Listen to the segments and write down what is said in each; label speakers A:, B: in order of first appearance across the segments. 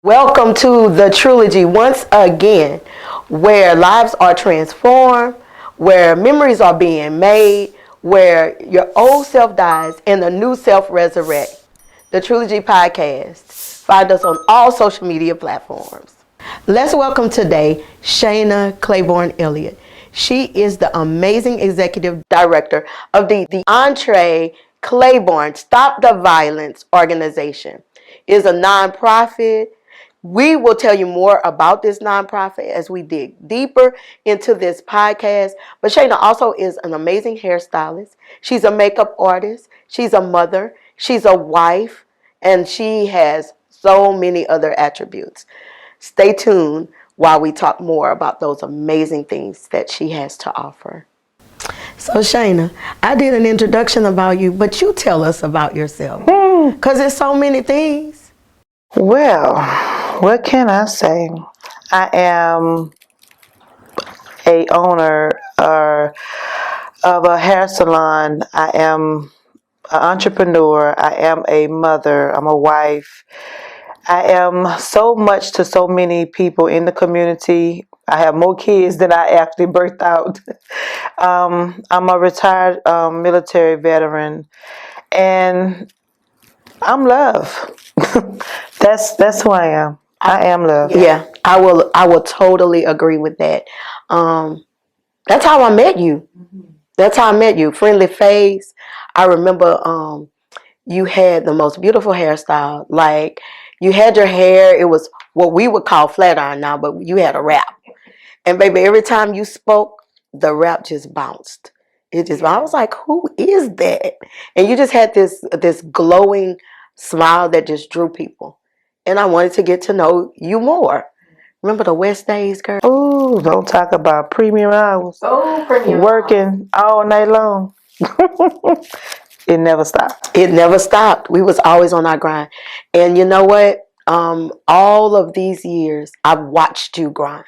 A: Welcome to the Trulogy once again, where lives are transformed, where memories are being made, where your old self dies and the new self resurrects. The Trulogy podcast. Find us on all social media platforms. Let's welcome today Shanna Claiborne Elliott. She is the amazing executive director of the Entree Claiborne Stop the Violence organization. It is a nonprofit. We will tell you more about this nonprofit as we dig deeper into this podcast. But Shayna also is an amazing hairstylist. She's a makeup artist. She's a mother. She's a wife. And she has so many other attributes. Stay tuned while we talk more about those amazing things that she has to offer. So Shayna, I did an introduction about you, but you tell us about yourself. Because there's so many things.
B: Well, what can I say? I am a owner of a hair salon. I am an entrepreneur. I am a mother. I'm a wife. I am so much to so many people in the community. I have more kids than I actually birthed out. I'm a retired military veteran, and I'm love. That's who I am. I am love.
A: Yeah, I will totally agree with that. That's how I met you. That's how I met you. Friendly face. I remember you had the most beautiful hairstyle. Like you had your hair, it was what we would call flat iron now, but you had a wrap. And baby, every time you spoke, the wrap just bounced. I was like, who is that? And you just had this glowing smile that just drew people. And I wanted to get to know you more. Remember the West days, girl?
B: Ooh, don't talk about premium hours.
A: Oh, premium
B: Working all night long. It never stopped.
A: It never stopped. We was always on our grind. And you know what? All of these years, I've watched you grind.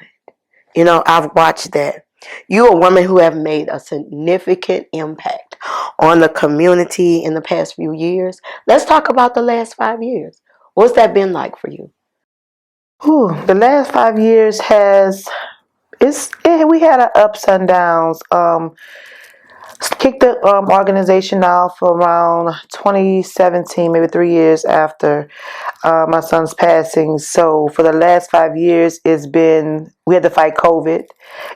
A: I've watched that. You're a woman who have made a significant impact on the community in the past few years. Let's talk about the last 5 years. What's that been like for you?
B: Ooh, the last 5 years we had our ups and downs. Kicked the organization off around 2017, maybe 3 years after my son's passing. So for the last 5 years, we had to fight COVID,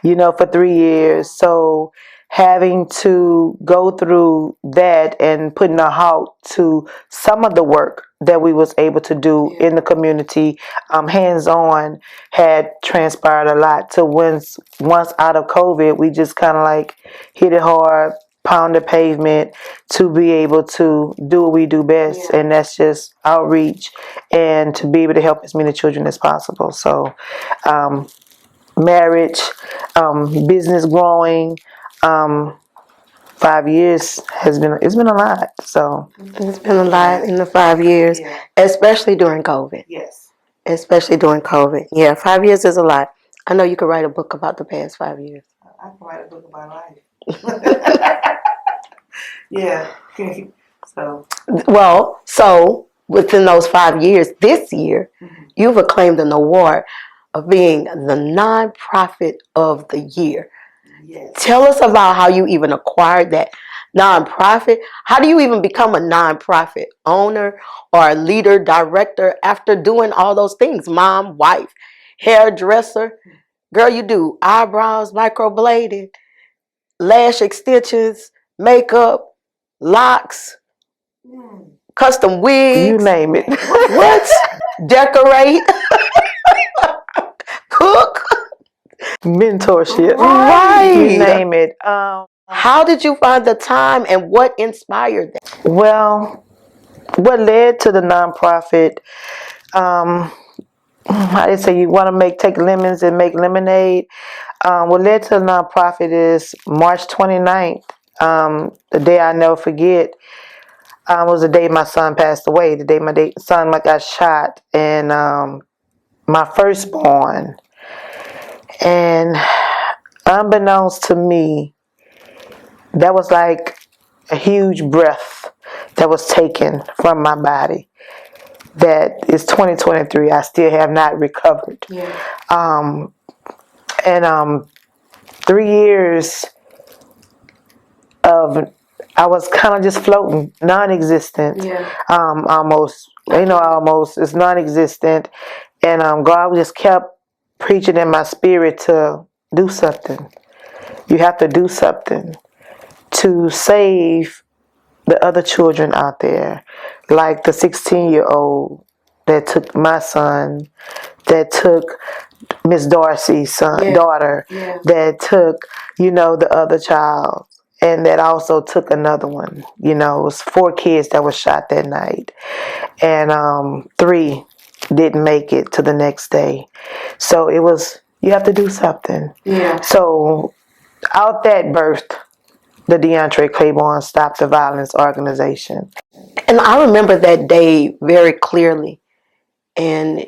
B: for 3 years. So having to go through that and putting a halt to some of the work that we was able to do in the community, hands-on, had transpired a lot. So once out of COVID, we just kind of like hit it hard, pound the pavement to be able to do what we do best, and that's just outreach and to be able to help as many children as possible. So marriage, business growing, 5 years it's been a lot. So
A: it's been a lot in the 5 years, especially during COVID.
B: Yes.
A: Especially during COVID. Yeah, 5 years is a lot. I know you could write a book about the past 5 years.
B: I can write a book about life. Yeah.
A: So within those 5 years, this year, you've acclaimed an award of being the nonprofit of the year.
B: Yes.
A: Tell us about how you even acquired that nonprofit. How do you even become a nonprofit owner or a leader, director after doing all those things? Mom, wife, hairdresser. Girl, you do eyebrows, microblading, lash extensions, makeup, locks, custom wigs.
B: You name it.
A: What? Decorate. Cook.
B: Mentorship.
A: Right.
B: You name it.
A: How did you find the time and what inspired that?
B: Well, what led to the nonprofit, I did say you want to take lemons and make lemonade. What led to the nonprofit is March 29th, the day I never forget, was the day my son passed away, the day my son got shot, and my firstborn. And unbeknownst to me, that was like a huge breath that was taken from my body. that it's 2023. I still have not recovered.
A: Yeah.
B: And 3 years of I was kind of just floating, non-existent.
A: Yeah.
B: Almost, almost it's non-existent, and God just kept preaching in my spirit to do something. You have to do something to save the other children out there, like the 16-year-old that took my son, that took Miss Darcy's daughter, that took, the other child, and that also took another one. It was 4 kids that were shot that night, and 3 didn't make it to the next day. So it was, you have to do something.
A: Yeah.
B: So out that birthed the DeAndre Claiborne Stop the Violence organization.
A: And I remember that day very clearly. And,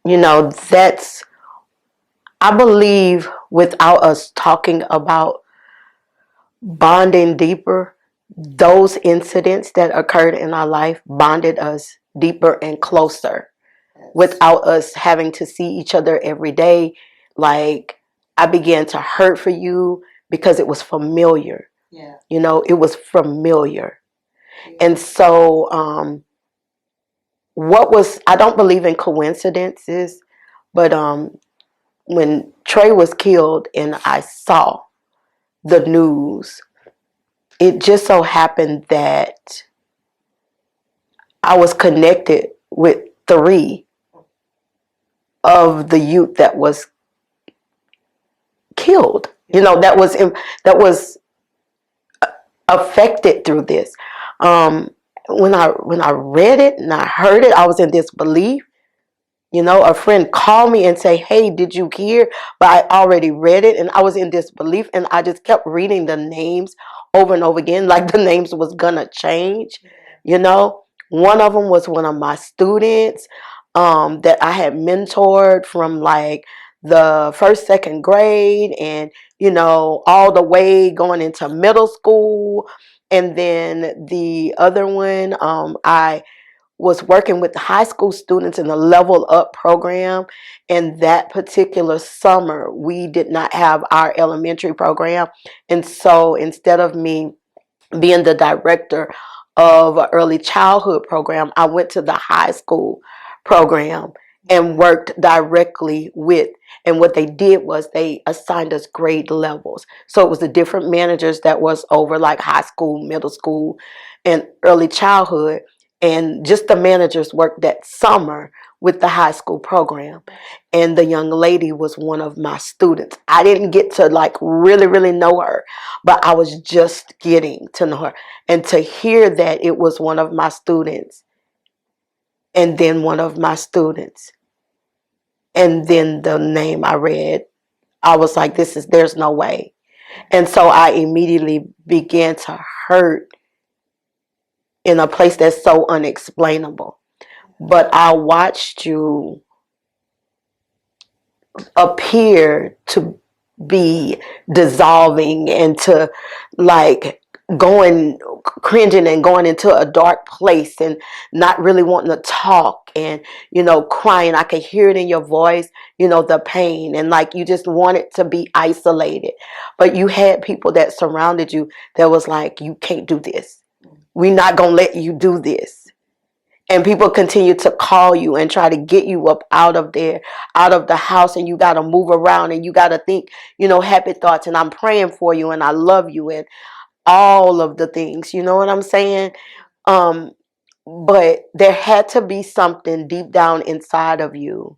A: that's, I believe, without us talking about bonding deeper, those incidents that occurred in our life bonded us deeper and closer without us having to see each other every day. Like, I began to hurt for you because it was familiar.
B: Yeah.
A: It was familiar. Yeah. And so, I don't believe in coincidences, but when Trey was killed and I saw the news, it just so happened that I was connected with 3 of the youth that was killed. That was affected through this. When I read it and I heard it, I was in disbelief. A friend called me and say, "Hey, did you hear?" But I already read it and I was in disbelief, and I just kept reading the names over and over again, like the names was gonna change. One of them was one of my students that I had mentored from like the first, second grade, and all the way going into middle school. And then the other one, I was working with high school students in the Level Up program. And that particular summer, we did not have our elementary program. And so instead of me being the director of an early childhood program, I went to the high school program and worked directly with, and what they did was they assigned us grade levels. So it was the different managers that was over like high school, middle school, and early childhood. And just the managers worked that summer with the high school program. And the young lady was one of my students. I didn't get to like really, really know her, but I was just getting to know her. And to hear that it was one of my students, and then one of my students, and then the name I read, I was like, there's no way. And so I immediately began to hurt in a place that's so unexplainable. But I watched you appear to be dissolving and to like cringing and going into a dark place and not really wanting to talk and crying. I could hear it in your voice, the pain, and like you just wanted to be isolated. But you had people that surrounded you that was like, you can't do this, we're not gonna let you do this. And people continue to call you and try to get you up out of there, out of the house, and you got to move around and you got to think, happy thoughts, and I'm praying for you and I love you and all of the things, you know what I'm saying? But there had to be something deep down inside of you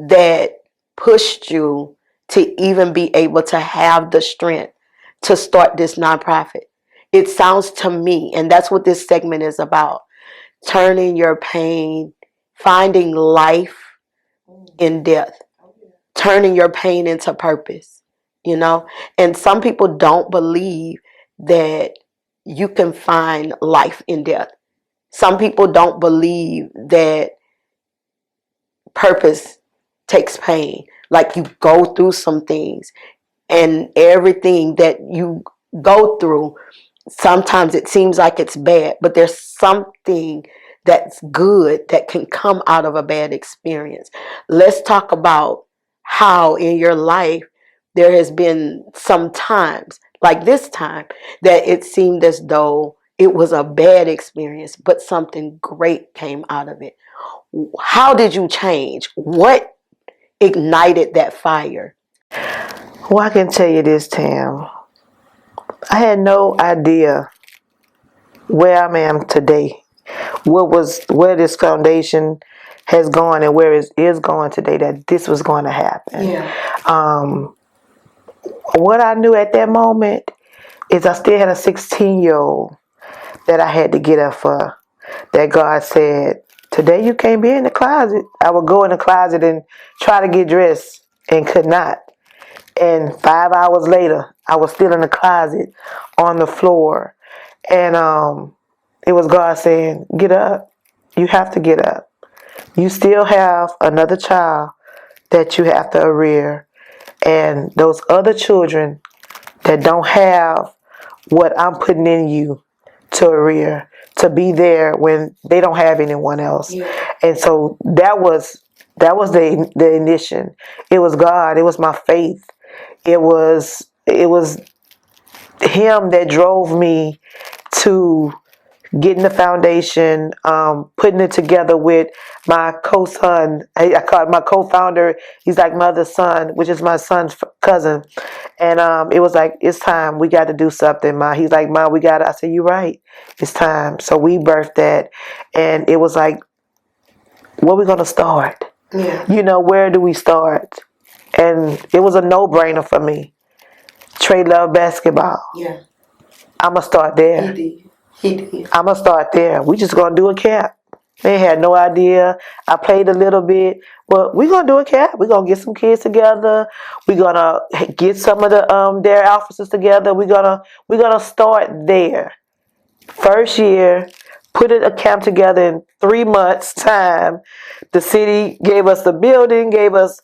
A: that pushed you to even be able to have the strength to start this nonprofit. It sounds to me, and that's what this segment is about, turning your pain, finding life in death, turning your pain into purpose, And some people don't believe that you can find life in death. Some people don't believe that purpose takes pain. Like, you go through some things, and everything that you go through, sometimes it seems like it's bad, but there's something that's good that can come out of a bad experience. Let's talk about how in your life there has been some times, like this time, that it seemed as though it was a bad experience, but something great came out of it. How did you change? What ignited that fire?
B: Well, I can tell you this, Tam. I had no idea where I am today. Where this foundation has gone and where it is going today, that this was going to happen.
A: Yeah.
B: What I knew at that moment is I still had a 16-year-old that I had to get up for. That God said, today you can't be in the closet. I would go in the closet and try to get dressed and could not. And 5 hours later, I was still in the closet on the floor. And it was God saying, get up. You have to get up. You still have another child that you have to rear. And those other children that don't have what I'm putting in you to rear, to be there when they don't have anyone else. Yeah. And so that was the ignition. It was God. It was my faith. It was Him that drove me to getting the foundation, putting it together with my co-son. I call it my co-founder. He's like my other son, which is my son's cousin. And it was like, it's time. We got to do something, Ma. He's like, Ma, we got to. I said, you're right. It's time. So we birthed that. And it was like, where we going to start? Yeah. You know, where do we start? And it was a no-brainer for me. Trey loved basketball. Yeah. I'm going to start there. He did. I'm going to start there. We just going to do a camp. They had no idea. I played a little bit. Well, we're going to do a camp. We're going to get some kids together. We're going to get some of the their officers together. We're gonna start there. First year, put a camp together in 3 months' time. The city gave us the building, gave us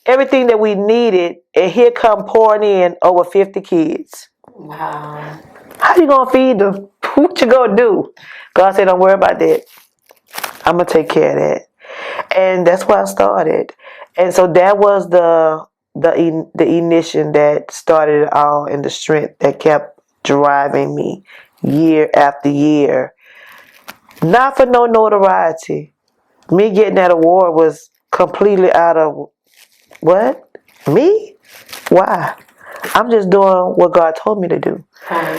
B: everything that we needed, and here come pouring in over 50 kids. Wow. How you gonna feed them? What you gonna do? God said, don't worry about that. I'm gonna take care of that. And that's where I started. And so that was the ignition that started it all, and the strength that kept driving me year after year. Not for no notoriety. Me getting that award was completely out of what? Me? Why? I'm just doing what God told me to do.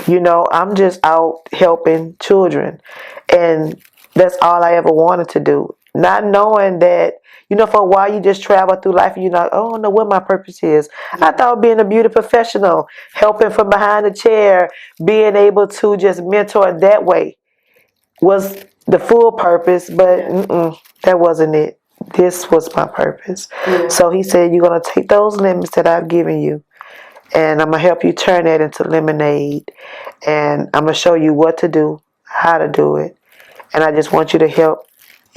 B: You know, I'm just out helping children. And that's all I ever wanted to do. Not knowing that, you know, for a while you just travel through life and you're like, oh, I don't know what my purpose is. I thought being a beauty professional, helping from behind the chair, being able to just mentor that way was the full purpose, but that wasn't it. This was my purpose. Yeah. So he said, you're going to take those lemons that I've given you, and I'm going to help you turn that into lemonade. And I'm going to show you what to do, how to do it. And I just want you to help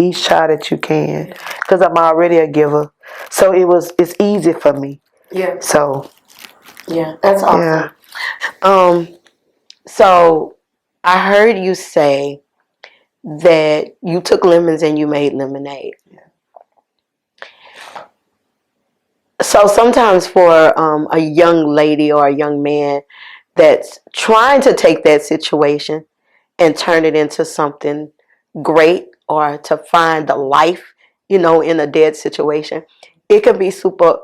B: each child that you can. Because I'm already a giver. So it's easy for me. Yeah. So.
A: Yeah, that's awesome. Yeah. So I heard you say that you took lemons and you made lemonade. Yeah. So sometimes for a young lady or a young man that's trying to take that situation and turn it into something great, or to find the life, you know, in a dead situation, it could be super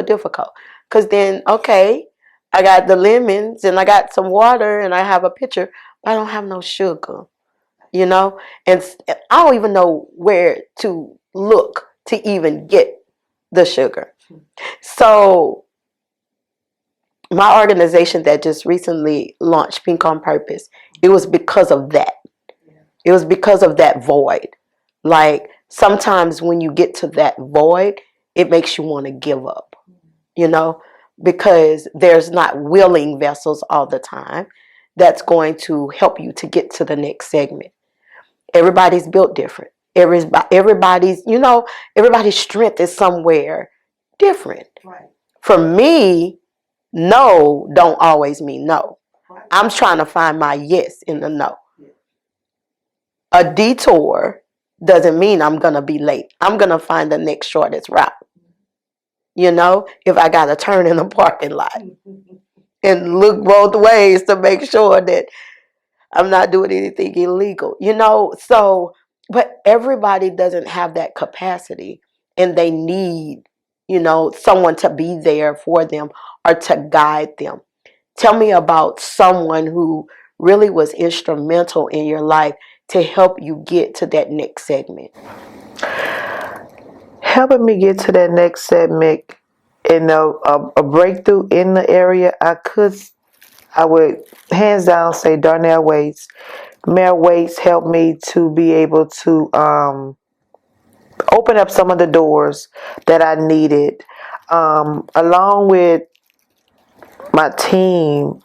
A: difficult. Because then, okay, I got the lemons and I got some water and I have a pitcher, but I don't have no sugar, you know, and I don't even know where to look to even get the sugar. So my organization that just recently launched, Pink on Purpose, it was because of that. It was because of that void. Like, sometimes when you get to that void, it makes you want to give up, you know, because there's not willing vessels all the time that's going to help you to get to the next segment. Everybody's built different. Everybody's, you know, everybody's strength is somewhere different. Right. For me, no don't always mean no. Right. I'm trying to find my yes in the no. a detour doesn't mean I'm going to be late. I'm going to find the next shortest route. You know, if I got to turn in the parking lot and look both ways to make sure that I'm not doing anything illegal, you know. So, but everybody doesn't have that capacity, and they need, you know, someone to be there for them or to guide them. Tell me about someone who really was instrumental in your life to help you get to that next segment.
B: Helping me get to that next segment and a breakthrough in the area, I would hands down say Darnell Waits. Mayor Waits helped me to be able to open up some of the doors that I needed, along with my team,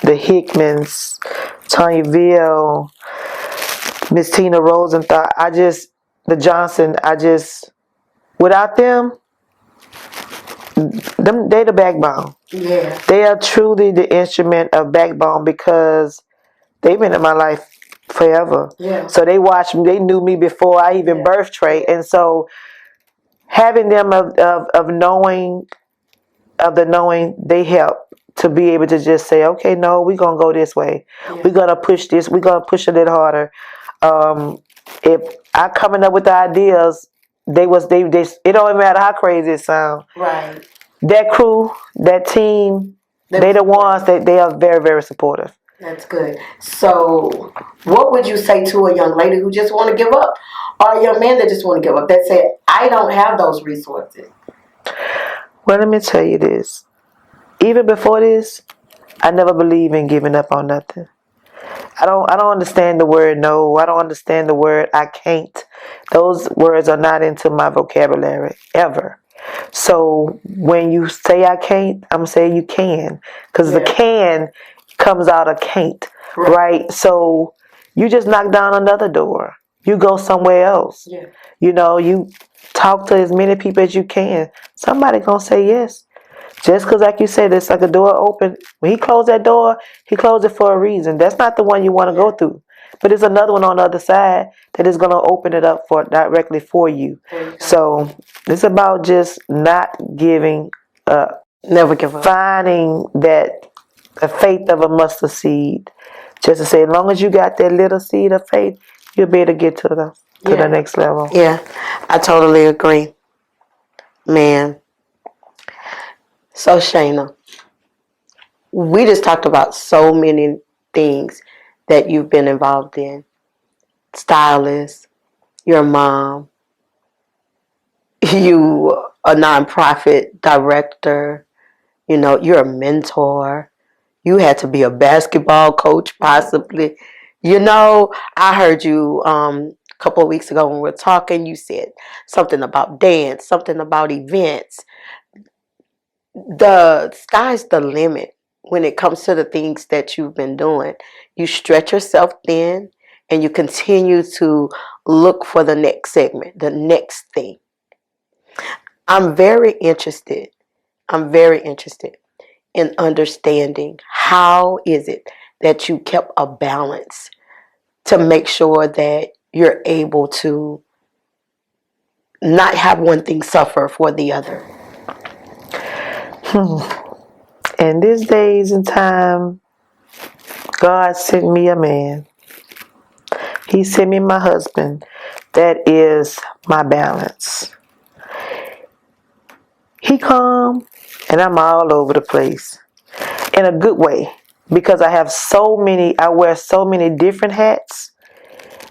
B: the Hickmans, Tanya Ville, Miss Tina Rosenthal. The Johnson. Without them, they the backbone.
A: Yeah.
B: They are truly the instrument of backbone because they've been in my life forever.
A: Yeah.
B: So they watched me. They knew me before I even birthed Trey, and so having them of knowing they help to be able to just say, okay, no, we're gonna go this way. Yeah. We're gonna push this. We're gonna push a little harder. If I coming up with the ideas, they it don't even matter how crazy it sounds.
A: Right.
B: That crew, that team, they the ones that they are very, very supportive.
A: That's good. So, what would you say to a young lady who just want to give up, or a young man that just want to give up? That said, I don't have those resources.
B: Well, let me tell you this. Even before this, I never believed in giving up on nothing. I don't understand the word no. I don't understand the word I can't. Those words are not into my vocabulary ever. So when you say I can't, I'm saying you can, because the can comes out of can't, right? So you just knock down another door. You go somewhere else. Yeah. You know, you talk to as many people as you can. Somebody gonna say yes. Just because, like you said, it's like a door open. When he closed that door, he closed it for a reason. That's not the one you want to go through. But there's another one on the other side that is going to open it up for directly for you. So it's about just not giving up.
A: Never give up.
B: Finding that the faith of a mustard seed. Just to say, as long as you got that little seed of faith, you'll be able to get to the next level.
A: Yeah, I totally agree. Man. So, Shanna, we just talked about so many things that you've been involved in. Stylist, your mom, you a nonprofit director, you know, you're a mentor. You had to be a basketball coach possibly. You know, I heard you a couple of weeks ago when we were talking, you said something about dance, something about events. The sky's the limit when it comes to the things that you've been doing. You stretch yourself thin and you continue to look for the next segment, the next thing. I'm very interested. I'm very interested in understanding how is it that you kept a balance to make sure that you're able to not have one thing suffer for the other.
B: In these days and time, God sent me a man. He sent me my husband. That is my balance. He calm and I'm all over the place. In a good way. Because I wear so many different hats.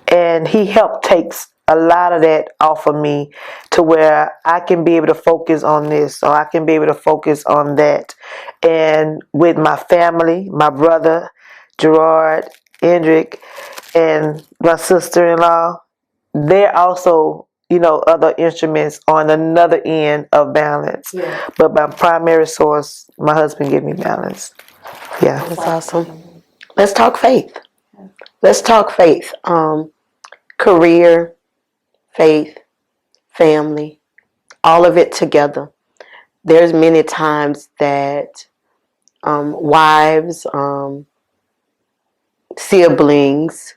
B: And he helped takes a lot of that off of me to where I can be able to focus on this or I can be able to focus on that. And with my family, my brother, Gerard, Hendrick, and my sister-in-law, they're also, other instruments on another end of balance. Yeah. But my primary source, my husband gave me balance. Yeah.
A: That's awesome. Let's talk faith. Let's talk faith. Career, faith, family, all of it together. There's many times that wives, siblings,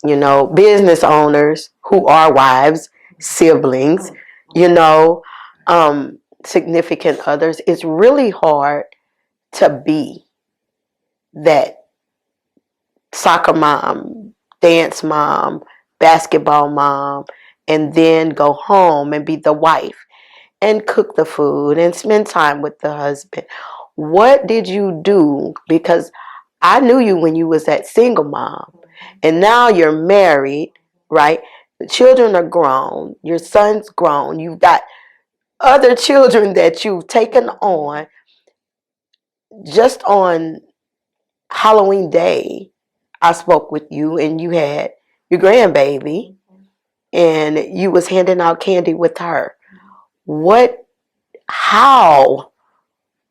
A: business owners who are wives, siblings, you know, significant others. It's really hard to be that soccer mom, dance mom, basketball mom, and then go home and be the wife and cook the food and spend time with the husband. What did you do? Because I knew you when you was that single mom, and now you're married, right? The children are grown. Your son's grown. You've got other children that you've taken on. Just on Halloween Day, I spoke with you, and you had your grandbaby, and you was handing out candy with her. What? How?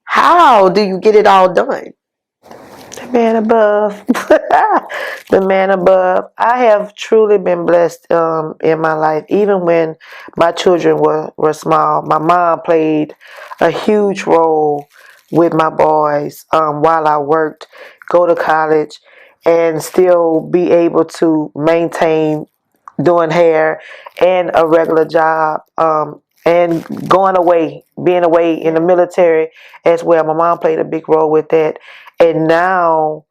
A: How do you get it all done?
B: The man above. The man above. I have truly been blessed in my life. Even when my children were small, my mom played a huge role with my boys while I worked, go to college, and still be able to maintain doing hair and a regular job, and going away, being away in the military as well. My mom played a big role with that. And now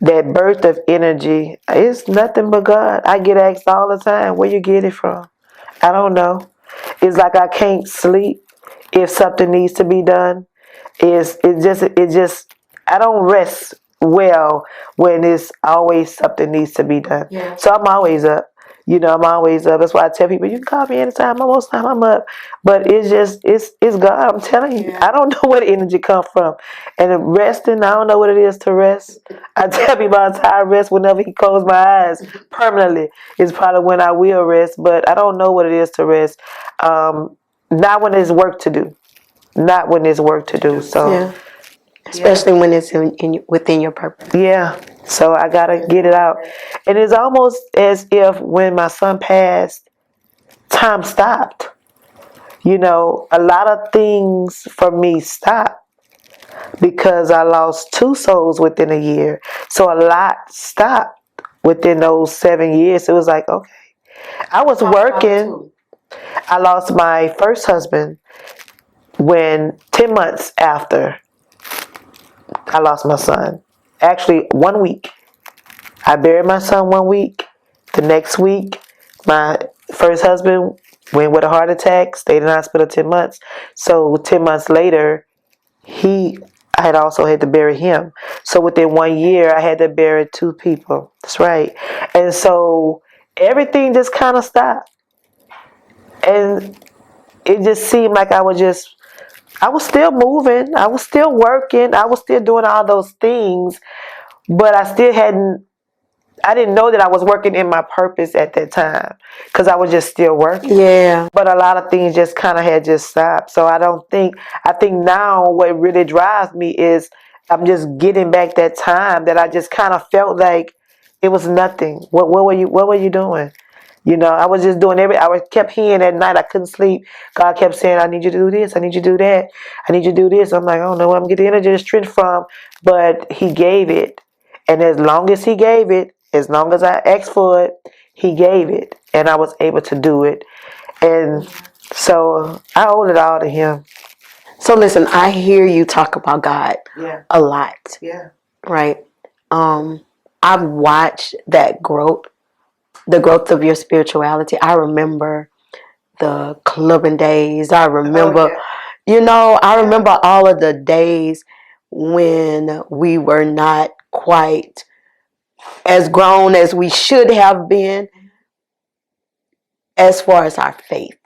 B: that birth of energy is nothing but God. I get asked all the time, where you get it from? I don't know. It's like I can't sleep if something needs to be done. It just I don't rest well when it's always something needs to be done. Yeah. So I'm always up. I'm always up. That's why I tell people, you can call me anytime. Most time I'm up. But it's God. I'm telling you. Yeah. I don't know where the energy come from. And resting, I don't know what it is to rest. I tell people all the time, I rest whenever He close my eyes permanently. It's probably when I will rest. But I don't know what it is to rest. Not when there's work to do. Not when there's work to do. So.
A: Yeah. Especially when it's within your purpose.
B: Yeah. So I gotta get it out. And it's almost as if when my son passed, time stopped. A lot of things for me stopped because I lost 2 souls within a year. So a lot stopped within those 7 years. It was like, okay. I was working. I lost my first husband when 10 months after I lost my son. Actually, 1 week. I buried my son 1 week. The next week, my first husband went with a heart attack, stayed in the hospital 10 months. So 10 months later, I had also had to bury him. So within 1 year, I had to bury 2 people. That's right. And so everything just kind of stopped. And it just seemed like I was still moving. I was still working. I was still doing all those things. But I didn't know that I was working in my purpose at that time because I was just still working.
A: Yeah.
B: But a lot of things just kind of had just stopped. So I think now what really drives me is I'm just getting back that time that I just kind of felt like it was nothing. What were you doing? I was just doing I kept hearing at night. I couldn't sleep. God kept saying, I need you to do this. I need you to do that. I need you to do this. I'm like, I don't know where I'm getting the energy and strength from. But He gave it. And as long as He gave it, as long as I asked for it, He gave it. And I was able to do it. And so I owe it all to Him.
A: So listen, I hear you talk about God a lot.
B: Yeah.
A: Right? I've watched that growth, the growth of your spirituality. I remember the clubbing days. I remember, I remember all of the days when we were not quite as grown as we should have been as far as our faith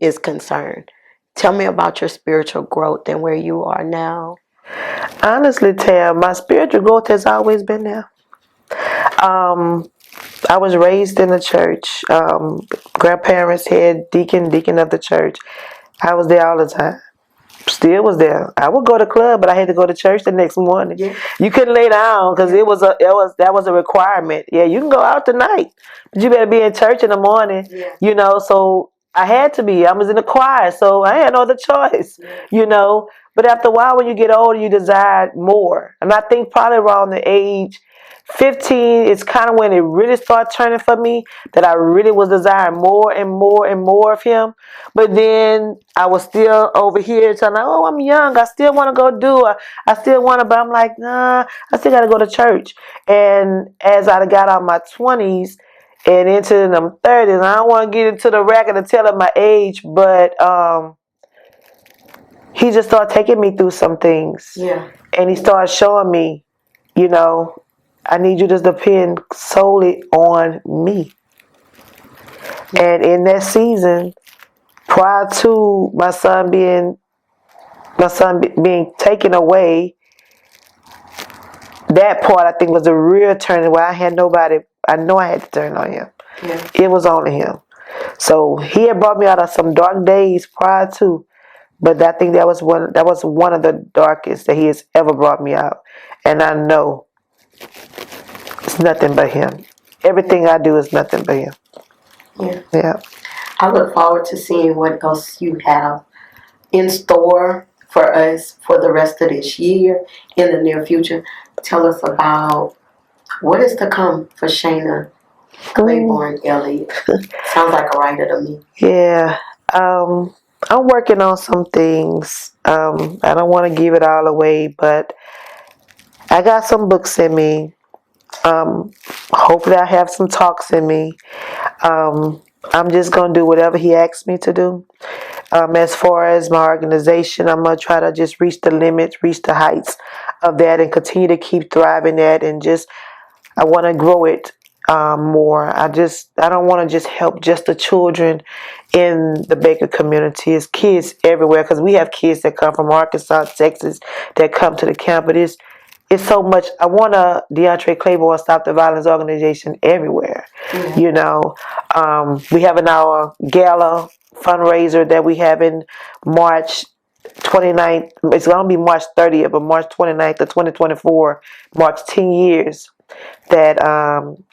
A: is concerned. Tell me about your spiritual growth and where you are now.
B: Honestly, Tam, my spiritual growth has always been there. I was raised in the church. Grandparents, head deacon of the church. I was there all the time. Still was there. I would go to club, but I had to go to church the next morning. Yeah. You couldn't lay down because that was a requirement. Yeah, you can go out tonight, but you better be in church in the morning. Yeah. So I had to be. I was in the choir, so I had no other choice. Yeah. But after a while, when you get older, you desire more, and I think probably around the age 15 is kind of when it really started turning for me, that I really was desiring more and more and more of him. But then I was still over here telling, oh, I'm young, I still want to go do it, I still want to, but I'm like, nah, I still got to go to church. And as I got out my 20s and into them 30s, I don't want to get into the racket and tell him my age, but he just started taking me through some things.
A: Yeah.
B: And he started showing me, you know, I need you to depend solely on me. And in that season, prior to my son being taken away, that part I think was the real turning where I had nobody. I know I had to turn on him.
A: Yeah.
B: It was only him. So he had brought me out of some dark days prior to, but I think that was one of the darkest that he has ever brought me out. And I know it's nothing but him. Everything I do is nothing but him.
A: Yeah.
B: Yeah.
A: I look forward to seeing what else you have in store for us for the rest of this year in the near future. Tell us about what is to come for Shanna Claiborne Elliott. Sounds like a writer to me.
B: Yeah. I'm working on some things. I don't want to give it all away, but I got some books in me. Hopefully I have some talks in me. I'm just going to do whatever he asks me to do. As far as my organization, I'm going to try to just reach the limits, reach the heights of that, and continue to keep thriving at, and just I want to grow it more. I don't want to just help just the children in the Baker community. It's kids everywhere, because we have kids that come from Arkansas, Texas, that come to the camp. But it's so much. I want a DeAndre Claiborne Stop the Violence organization everywhere.
A: Yeah.
B: You know, we have our gala fundraiser that we have in March 29th. It's going to be March 30th, but March 29th of 2024 marks 10 years that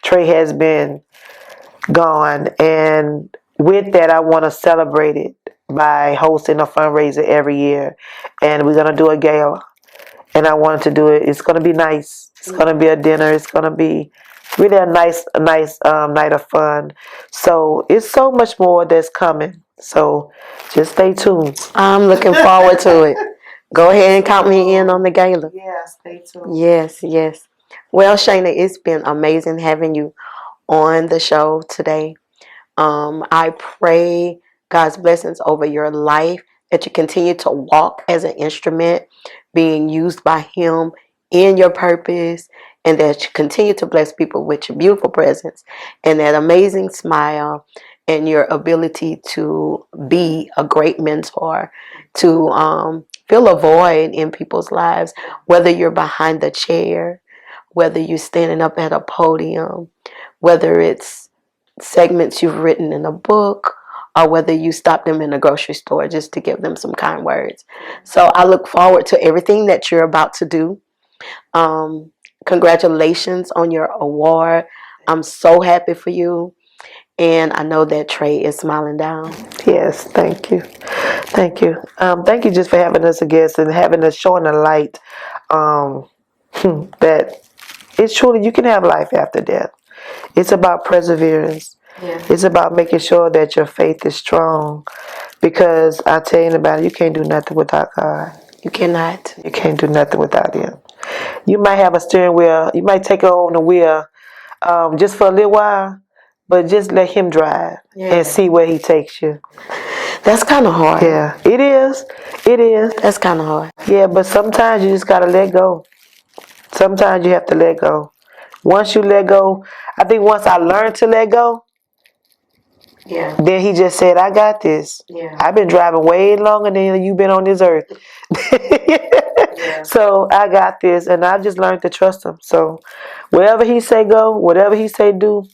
B: Trey has been gone. And with that, I want to celebrate it by hosting a fundraiser every year. And we're going to do a gala. And I wanted to do it. It's going to be nice. It's going to be a dinner. It's going to be really a nice night of fun. So it's so much more that's coming. So just stay tuned.
A: I'm looking forward to it. Go ahead and count me in on the gala.
B: Yeah, stay tuned.
A: Yes, yes. Well, Shayna, it's been amazing having you on the show today. I pray God's blessings over your life, that you continue to walk as an instrument being used by Him in your purpose, and that you continue to bless people with your beautiful presence and that amazing smile and your ability to be a great mentor, to fill a void in people's lives, whether you're behind the chair, whether you're standing up at a podium, whether it's segments you've written in a book, or whether you stop them in a grocery store just to give them some kind words. So I look forward to everything that you're about to do. Congratulations on your award. I'm so happy for you. And I know that Trey is smiling down.
B: Yes, thank you. Thank you. Thank you just for having us a guest and having us showing the light that it's truly, you can have life after death. It's about perseverance.
A: Yeah.
B: It's about making sure that your faith is strong. Because I tell you about it, you can't do nothing without God.
A: You cannot.
B: You can't do nothing without Him. You might have a steering wheel. You might take on the wheel just for a little while, but just let Him drive and see where He takes you.
A: That's kind of hard.
B: Yeah, it is. It is.
A: That's kind of hard.
B: Yeah, but sometimes you just got to let go. Sometimes you have to let go. Once you let go, I think once I learned to let go, then He just said, I got this. I've been driving way longer than you've been on this earth. So I got this, and I just learned to trust Him. So wherever He say go, whatever He say do,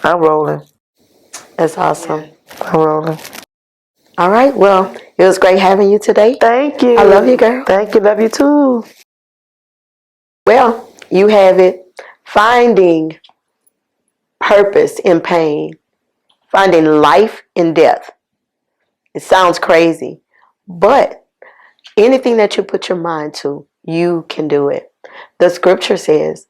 B: I'm rolling.
A: That's awesome.
B: I'm rolling.
A: All right. Well, it was great having you today.
B: Thank you.
A: I love you, girl.
B: Thank you. Love you too.
A: Well, you have it. Finding purpose in pain. Finding life in death. It sounds crazy, but anything that you put your mind to, you can do it. The scripture says,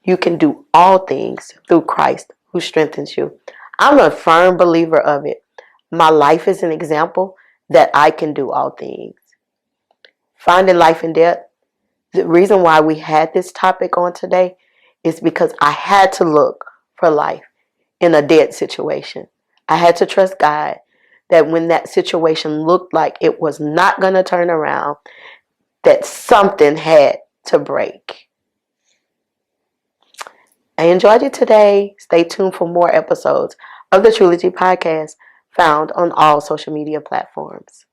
A: You can do all things through Christ who strengthens you. I'm a firm believer of it. My life is an example that I can do all things. Finding life in death. The reason why we had this topic on today is because I had to look for life in a dead situation. I had to trust God that when that situation looked like it was not going to turn around, that something had to break. I enjoyed it today. Stay tuned for more episodes of the Trulogy podcast found on all social media platforms.